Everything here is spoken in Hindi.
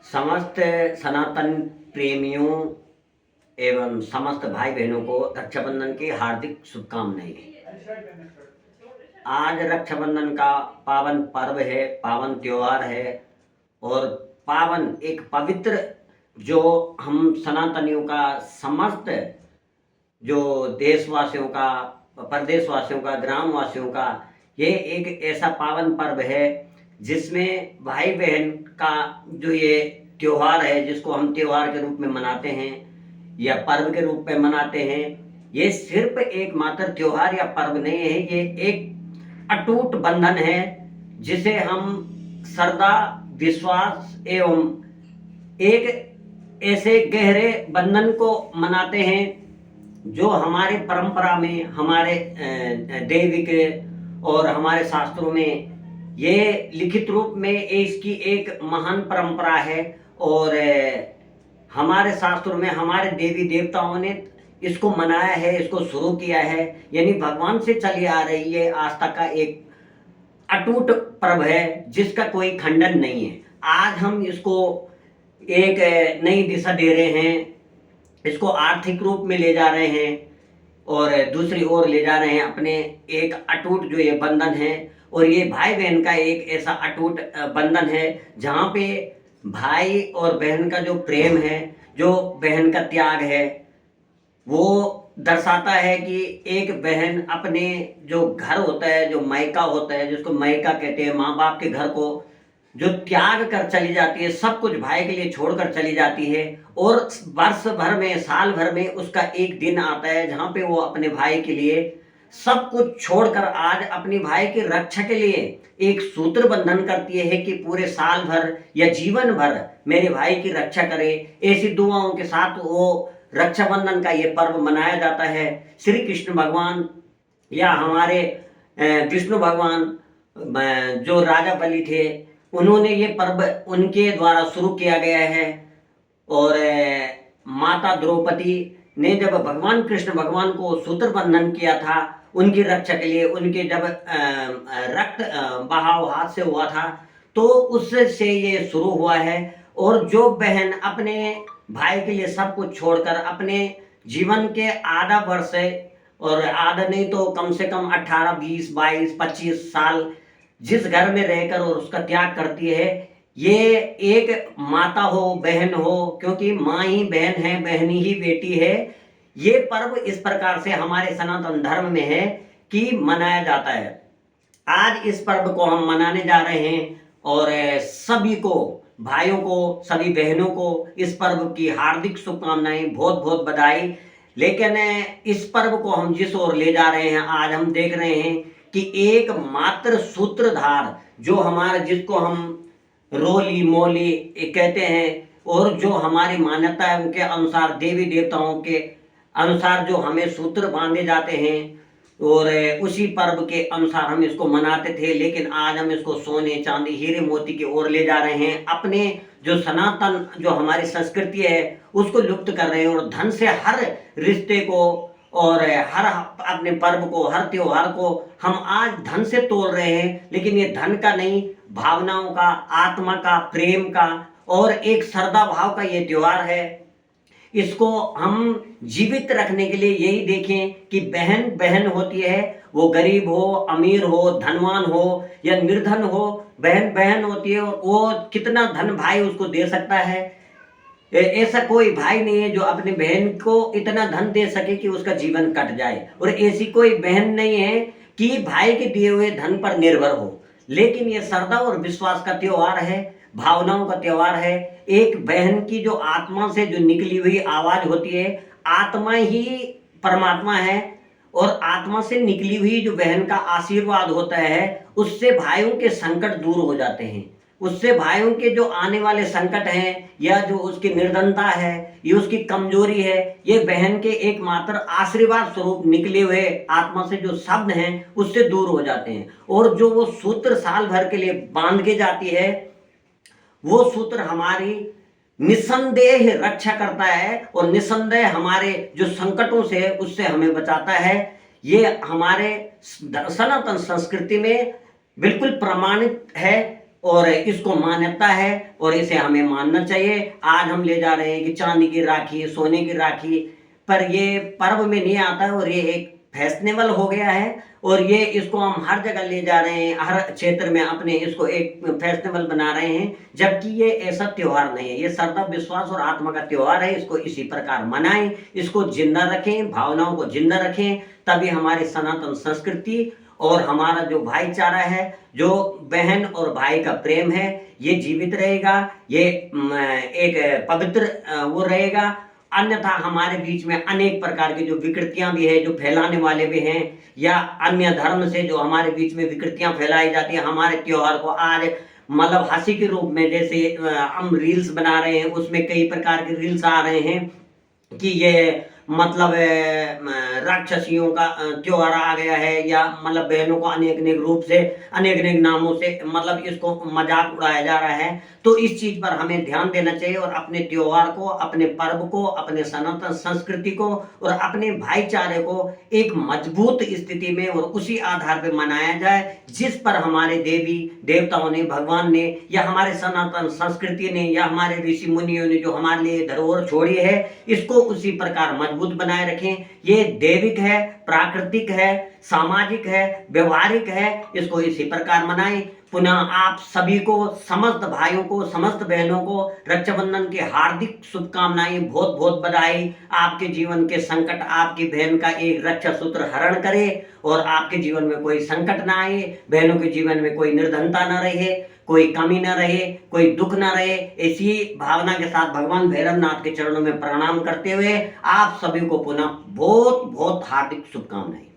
समस्त सनातन प्रेमियों एवं समस्त भाई बहनों को रक्षाबंधन की हार्दिक शुभकामनाएं। आज रक्षाबंधन का पावन पर्व है, पावन त्योहार है और पावन एक पवित्र जो हम सनातनियों का समस्त जो देशवासियों का, प्रदेशवासियों का, ग्रामवासियों का ये एक ऐसा पावन पर्व है जिसमें भाई बहन का जो ये त्योहार है, जिसको हम त्योहार के रूप में मनाते हैं या पर्व के रूप में मनाते हैं। ये सिर्फ एकमात्र त्योहार या पर्व नहीं है, ये एक अटूट बंधन है जिसे हम श्रद्धा, विश्वास एवं एक ऐसे गहरे बंधन को मनाते हैं जो हमारे परंपरा में, हमारे दैविक और हमारे शास्त्रों में ये लिखित रूप में इसकी एक महान परंपरा है। और हमारे शास्त्रों में हमारे देवी देवताओं ने इसको मनाया है, इसको शुरू किया है, यानी भगवान से चली आ रही है आस्था का एक अटूट पर्व है जिसका कोई खंडन नहीं है। आज हम इसको एक नई दिशा दे रहे हैं, इसको आर्थिक रूप में ले जा रहे हैं और दूसरी ओर ले जा रहे हैं अपने एक अटूट जो ये बंधन है। और ये भाई बहन का एक ऐसा अटूट बंधन है जहाँ पे भाई और बहन का जो प्रेम है, जो बहन का त्याग है, वो दर्शाता है कि एक बहन अपने जो घर होता है, जो मायका होता है, जिसको मायका कहते हैं, माँ बाप के घर को जो त्याग कर चली जाती है, सब कुछ भाई के लिए छोड़कर चली जाती है। और वर्ष भर में, साल भर में उसका एक दिन आता है जहाँ पे वो अपने भाई के लिए सब कुछ छोड़कर आज अपनी भाई की रक्षा के लिए एक सूत्र बंधन करती है कि पूरे साल भर या जीवन भर मेरे भाई की रक्षा करे। ऐसी दुआओं के साथ वो रक्षाबंधन का ये पर्व मनाया जाता है। श्री कृष्ण भगवान या हमारे विष्णु भगवान जो राजा बलि थे, उन्होंने ये पर्व उनके द्वारा शुरू किया गया है। और माता द्रौपदी ने जब भगवान कृष्ण भगवान को सूत्र बंधन किया था उनकी रक्षा के लिए, उनके जब रक्त बहाव हाथ से हुआ था तो उससे ये शुरू हुआ है। और जो बहन अपने भाई के लिए सब कुछ छोड़कर अपने जीवन के आधा वर्ष और आधा नहीं तो कम से कम 18, 20, 22, 25 साल जिस घर में रहकर और उसका त्याग करती है, ये एक माता हो, बहन हो, क्योंकि माँ ही बहन है, बहन ही बेटी है। ये पर्व इस प्रकार से हमारे सनातन धर्म में है कि मनाया जाता है। आज इस पर्व को हम मनाने जा रहे हैं और सभी को, भाइयों को, सभी बहनों को इस पर्व की हार्दिक शुभकामनाएं, बहुत बहुत बधाई। लेकिन इस पर्व को हम जिस ओर ले जा रहे हैं, आज हम देख रहे हैं कि एक मात्र सूत्रधार जो हमारे, जिसको हम रोली मोली कहते हैं, और जो हमारी मान्यता है उनके अनुसार, देवी देवताओं के अनुसार जो हमें सूत्र बांधे जाते हैं और उसी पर्व के अनुसार हम इसको मनाते थे। लेकिन आज हम इसको सोने, चांदी, हीरे मोती की ओर ले जा रहे हैं। अपने जो सनातन, जो हमारी संस्कृति है उसको लुप्त कर रहे हैं और धन से हर रिश्ते को और हर अपने पर्व को, हर त्योहार को हम आज धन से तोड़ रहे हैं। लेकिन ये धन का नहीं, भावनाओं का, आत्मा का, प्रेम का और एक श्रद्धा भाव का ये त्योहार है। इसको हम जीवित रखने के लिए यही देखें कि बहन बहन होती है, वो गरीब हो, अमीर हो, धनवान हो या निर्धन हो, बहन बहन होती है। और वो कितना धन भाई उसको दे सकता है, ऐसा कोई भाई नहीं है जो अपने बहन को इतना धन दे सके कि उसका जीवन कट जाए। और ऐसी कोई बहन नहीं है कि भाई के दिए हुए धन पर निर्भर हो। लेकिन ये श्रद्धा और विश्वास का त्योहार है, भावनाओं का त्योहार है। एक बहन की जो आत्मा से जो निकली हुई आवाज होती है, आत्मा ही परमात्मा है, और आत्मा से निकली हुई जो बहन का आशीर्वाद होता है, उससे भाइयों के संकट दूर हो जाते हैं। उससे भाइयों के जो आने वाले संकट हैं या जो उसकी निर्धनता है, ये उसकी कमजोरी है, ये बहन के एकमात्र आशीर्वाद स्वरूप निकले हुए आत्मा से जो शब्द हैं उससे दूर हो जाते हैं। और जो वो सूत्र साल भर के लिए बांध के जाती है, वो सूत्र हमारी निसंदेह रक्षा करता है और निसंदेह हमारे जो संकटों से उससे हमें बचाता है। ये हमारे सनातन संस्कृति में बिल्कुल प्रमाणित है और इसको मान्यता है और इसे हमें मानना चाहिए। आज हम ले जा रहे हैं कि चांदी की राखी, सोने की राखी, पर ये पर्व में नहीं आता है और ये एक फैशनेबल हो गया है और ये इसको हम हर जगह ले जा रहे हैं, हर क्षेत्र में अपने इसको एक फैशनेबल बना रहे हैं, जबकि ये ऐसा त्योहार नहीं है। ये श्रद्धा, विश्वास और आत्मा का त्योहार है। इसको इसी प्रकार मनाएं, इसको जिंदा रखें, भावनाओं को जिंदा रखें, तभी हमारी सनातन संस्कृति और हमारा जो भाईचारा है, जो बहन और भाई का प्रेम है, ये जीवित रहेगा। ये एक पवित्र वो रहेगा। अन्यथा हमारे बीच में अनेक प्रकार की जो विकृतियां भी है, जो फैलाने वाले भी हैं, या अन्य धर्म से जो हमारे बीच में विकृतियां फैलाई जाती है, हमारे त्योहार को आज मतलब हंसी के रूप में, जैसे हम रील्स बना रहे हैं, उसमें कई प्रकार के रील्स आ रहे हैं कि ये मतलब राक्षसियों का त्योहार आ गया है, या मतलब बहनों को अनेक अनेक रूप से, अनेक अनेक नामों से मतलब इसको मजाक उड़ाया जा रहा है। तो इस चीज पर हमें ध्यान देना चाहिए और अपने त्योहार को, अपने पर्व को, अपने सनातन संस्कृति को और अपने भाईचारे को एक मजबूत स्थिति में और उसी आधार पर मनाया जाए जिस पर हमारे देवी देवताओं ने, भगवान ने, या हमारे सनातन संस्कृति ने, या हमारे ऋषि मुनियों ने जो हमारे लिए धरोहर छोड़ी है, इसको उसी प्रकार मजबूत बनाए रखें। ये दैविक है, प्राकृतिक है, सामाजिक है, व्यवहारिक है, इसको इसी प्रकार मनाएं। पुनः आप सभी को, समस्त भाइयों को, समस्त बहनों को रक्षाबंधन की हार्दिक शुभकामनाएं, बहुत बहुत बधाई। आपके जीवन के संकट आपकी बहन का एक रक्षा सूत्र हरण करे और आपके जीवन में कोई संकट ना आए, बहनों के जीवन में कोई निर्धनता ना रहे, कोई कमी ना रहे, कोई दुख ना रहे। इसी भावना के साथ भगवान भैरवनाथ के चरणों में प्रणाम करते हुए आप सभी को पुनः बहुत बहुत हार्दिक शुभकामनाएं।